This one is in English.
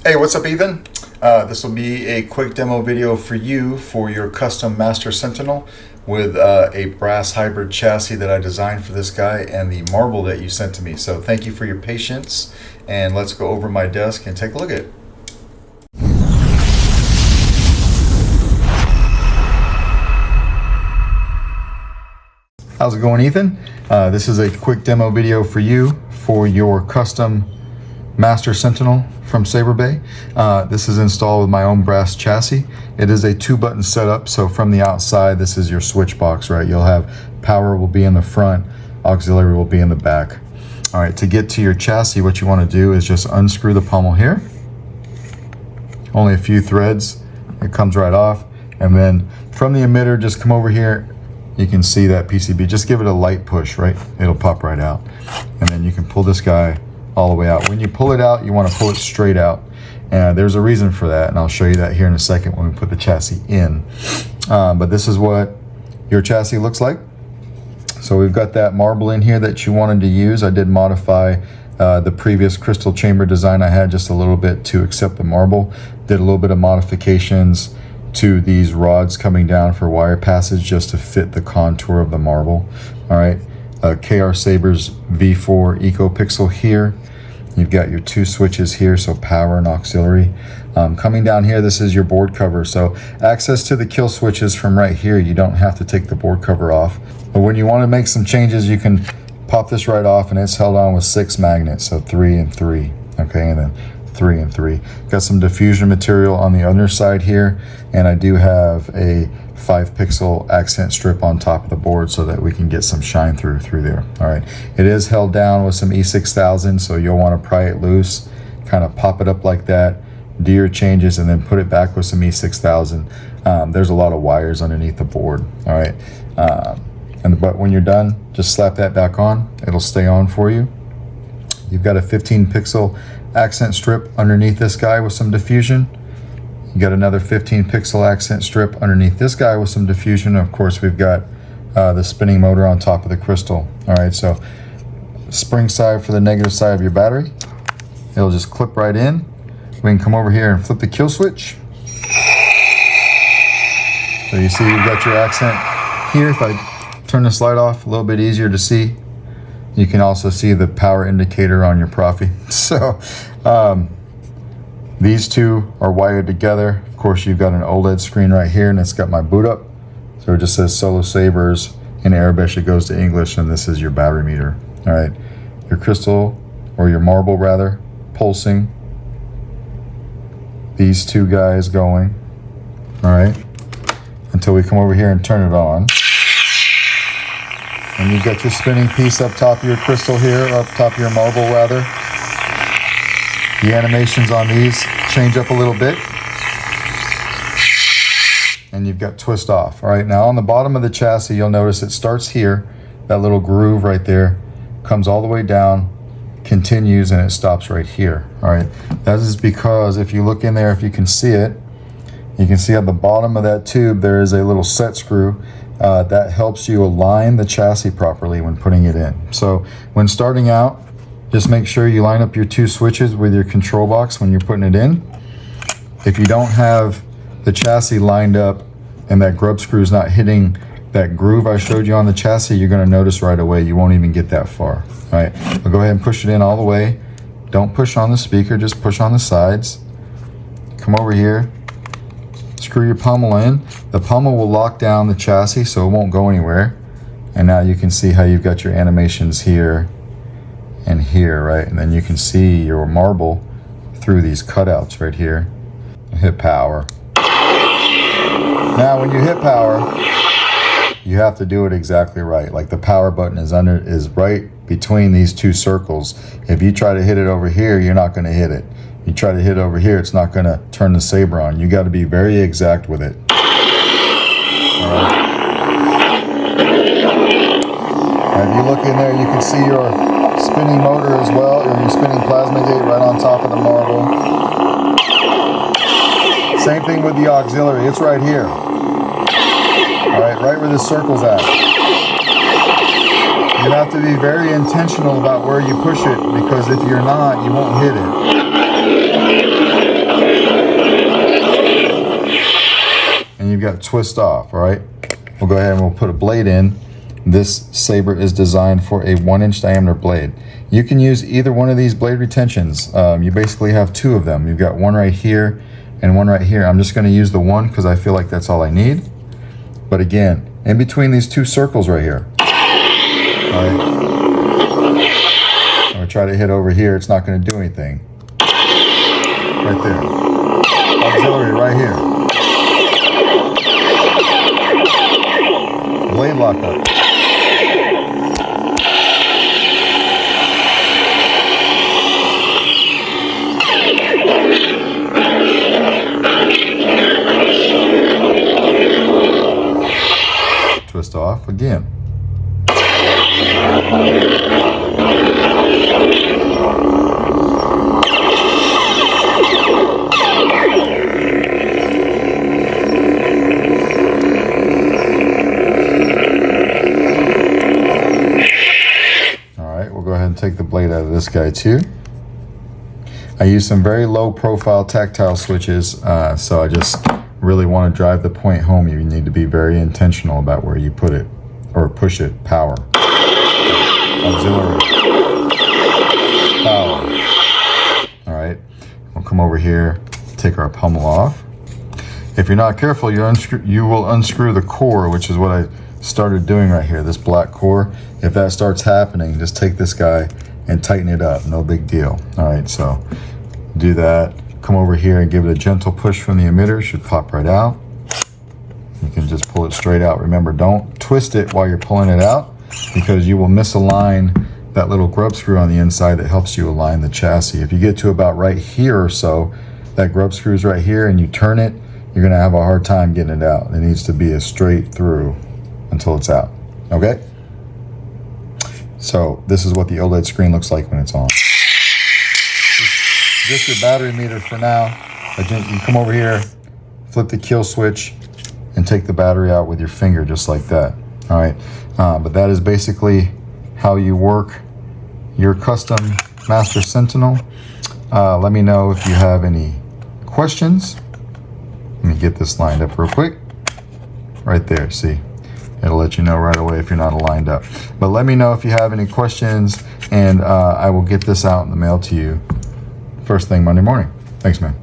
Hey, what's up, Ethan? This will be a quick demo video for you for your custom Master Sentinel with a brass hybrid chassis that I designed for this guy and the marble that you sent to me. So thank you for your patience, and let's go over my desk and take a look at it. How's it going, Ethan? This is a quick demo video for you for your custom Master Sentinel from Saber Bay. This is installed with my own brass chassis. It is a 2-button setup, so from the outside, this is your switch box, right? You'll have power will be in the front, auxiliary will be in the back. All right, to get to your chassis, what you want to do is just unscrew the pommel here. Only a few threads, it comes right off. And then from the emitter, just come over here. You can see that PCB, just give it a light push, right? It'll pop right out. And then you can pull this guy all the way out. When you pull it out, you want to pull it straight out. And there's a reason for that, and I'll show you that here in a second when we put the chassis in. But this is what your chassis looks like. So we've got that marble in here that you wanted to use. I did modify the previous crystal chamber design I had just a little bit to accept the marble. Did a little bit of modifications to these rods coming down for wire passage just to fit the contour of the marble. All right, KR Sabers V4 Neopixel here. You've got your 2 switches here, so power and auxiliary. Coming down here, this is your board cover. So access to the kill switches from right here. You don't have to take the board cover off. But when you want to make some changes, you can pop this right off, and it's held on with 6 magnets, so 3 and 3. Okay, and then 3 and 3. Got some diffusion material on the underside here, and I do have a 5-pixel accent strip on top of the board so that we can get some shine through there. All right, it is held down with some E6000, so you'll want to pry it loose, kind of pop it up like that, do your changes, and then put it back with some E6000. There's a lot of wires underneath the board. All right, but when you're done, just slap that back on. It'll stay on for you. You've got a 15-pixel accent strip underneath this guy with some diffusion. You got another 15-pixel accent strip underneath this guy with some diffusion. Of course, we've got the spinning motor on top of the crystal. All right, so spring side for the negative side of your battery. It'll just clip right in. We can come over here and flip the kill switch. So you see you've got your accent here. If I turn this light off, a little bit easier to see. You can also see the power indicator on your Proffie. So these two are wired together. Of course, you've got an OLED screen right here, and it's got my boot up. So it just says Solo Sabers. In Arabic, it goes to English, and this is your battery meter. All right, your crystal, or your marble rather, pulsing. These two guys going. All right, until we come over here and turn it on. And you've got your spinning piece up top of your crystal here, up top of your marble rather. The animations on these change up a little bit. And you've got twist off. All right, now on the bottom of the chassis, you'll notice it starts here, that little groove right there, comes all the way down, continues, and it stops right here. All right, that is because if you look in there, if you can see it, you can see at the bottom of that tube, there is a little set screw that helps you align the chassis properly when putting it in. So when starting out, just make sure you line up your 2 switches with your control box when you're putting it in. If you don't have the chassis lined up and that grub screw is not hitting that groove I showed you on the chassis, you're going to notice right away you won't even get that far. All right, but go ahead and push it in all the way. Don't push on the speaker, just push on the sides. Come over here, screw your pommel in. The pommel will lock down the chassis so it won't go anywhere. And now you can see how you've got your animations here and here, right? And then you can see your marble through these cutouts right here. Hit power. Now when you hit power, you have to do it exactly right. Like the power button is right between these 2 circles. If you try to hit it over here, you're not going to hit it. You try to hit over here, it's not going to turn the saber on. You got to be very exact with it. All right. If you look in there, you can see your spinning motor as well, or your spinning plasma gate right on top of the marble. Same thing with the auxiliary, it's right here. All right where the circle's at. You have to be very intentional about where you push it, because if you're not, you won't hit it. that twist off, all right? We'll go ahead and we'll put a blade in. This saber is designed for a 1-inch diameter blade. You can use either one of these blade retentions. You basically have two of them. You've got one right here and one right here. I'm just going to use the one because I feel like that's all I need. But again, in between these two circles right here, all right, I'm going to try to hit over here. It's not going to do anything. Right there. Auxiliary right here. Blade lock up. Twist off again. Alright, we'll go ahead and take the blade out of this guy too. I use some very low profile tactile switches, so I just really want to drive the point home. You need to be very intentional about where you put it or push it. Power. Auxiliary. Power. All right, we'll come over here, take our pommel off. If you're not careful, you will unscrew the core, which is what I started doing right here, this black core. If that starts happening, just take this guy and tighten it up. No big deal. All right, so do that. Come over here and give it a gentle push from the emitter. Should pop right out. You can just pull it straight out. Remember, don't twist it while you're pulling it out because you will misalign that little grub screw on the inside that helps you align the chassis. If you get to about right here or so, that grub screw is right here and you turn it, you're gonna have a hard time getting it out. It needs to be a straight through until it's out, okay? So this is what the OLED screen looks like when it's on. Just your battery meter for now. You come over here, flip the kill switch, and take the battery out with your finger just like that. All right, but that is basically how you work your custom Master Sentinel. Let me know if you have any questions. Let me get this lined up real quick. Right there, see? It'll let you know right away if you're not lined up. But let me know if you have any questions, and I will get this out in the mail to you first thing Monday morning. Thanks, man.